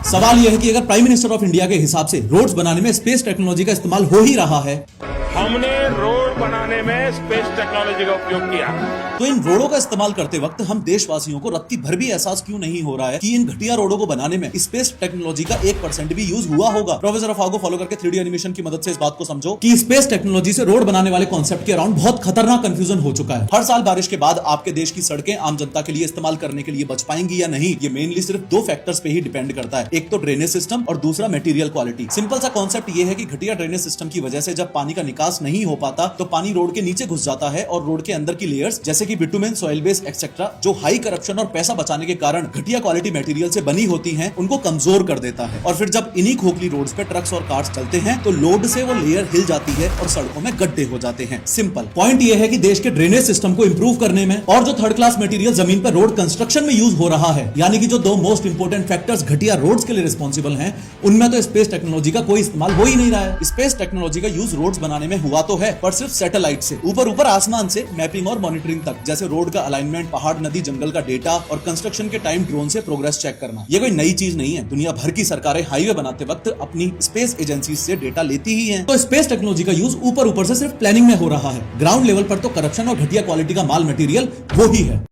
सवाल यह है कि अगर प्राइम मिनिस्टर ऑफ इंडिया के हिसाब से रोड्स बनाने में स्पेस टेक्नोलॉजी का इस्तेमाल हो ही रहा है, हमने रोड बनाने में स्पेस टेक्नोलॉजी का उपयोग किया। तो इन रोडों का इस्तेमाल करते वक्त हम देशवासियों को रत्ती भर भी एहसास क्यों नहीं हो रहा है कि इन घटिया रोडों को बनाने में स्पेस टेक्नोलॉजी का 1% भी यूज हुआ होगा। प्रोफेसर अफवाह को फॉलो करके 3D एनिमेशन की मदद से इस बात को समझो कि स्पेस टेक्नोलॉजी से रोड बनाने वाले कॉन्सेप्ट के अराउंड बहुत खतरनाक कंफ्यूजन हो चुका है। हर साल बारिश के बाद आपके देश की सड़कें आम जनता के लिए इस्तेमाल करने के लिए बच पाएंगी या नहीं, ये मेनली सिर्फ दो फैक्टर्स पे ही डिपेंड करता है। एक तो ड्रेनेज सिस्टम और दूसरा मटेरियल क्वालिटी। सिंपल सा कॉन्सेप्ट ये है कि घटिया ड्रेनेज सिस्टम की वजह से जब पानी का निकास नहीं हो पाता तो पानी रोड के नीचे घुस जाता है और रोड के अंदर की लेयर्स जैसे कि बिटुमेन, सॉइल बेस एक्सेट्रा, जो हाई करप्शन और पैसा बचाने के कारण घटिया क्वालिटी मटेरियल से बनी होती हैं, उनको कमजोर कर देता है। और फिर जब इन्हीं खोखली रोड्स पे ट्रक्स और कार्स चलते हैं तो लोड से वो लेयर हिल जाती है और सड़कों में गड्ढे हो जाते हैं। सिंपल पॉइंट ये है कि देश के ड्रेनेज सिस्टम को इंप्रूव करने में और जो थर्ड क्लास मटेरियल जमीन पर रोड कंस्ट्रक्शन में यूज हो रहा है, यानी कि जो दो मोस्ट इंपोर्टेंट फैक्टर्स घटिया रोड्स के लिए रिस्पॉन्सिबल हैं, उनमें तो स्पेस टेक्नोलॉजी का कोई इस्तेमाल हो ही नहीं रहा है। स्पेस टेक्नोलॉजी का यूज रोड्स बनाने में हुआ तो है, पर सिर्फ सैटेलाइट से ऊपर आसमान से मैपिंग और मॉनिटरिंग तक, जैसे रोड का अलाइनमेंट, पहाड़, नदी, जंगल का डेटा और कंस्ट्रक्शन के टाइम ड्रोन से प्रोग्रेस चेक करना। ये कोई नई चीज नहीं है। दुनिया भर की सरकारें हाईवे बनाते वक्त अपनी स्पेस एजेंसी से डेटा लेती ही हैं। तो स्पेस टेक्नोलॉजी का यूज ऊपर से सिर्फ प्लानिंग में हो रहा है, ग्राउंड लेवल पर तो करप्शन और घटिया क्वालिटी का माल मटेरियल वो ही है।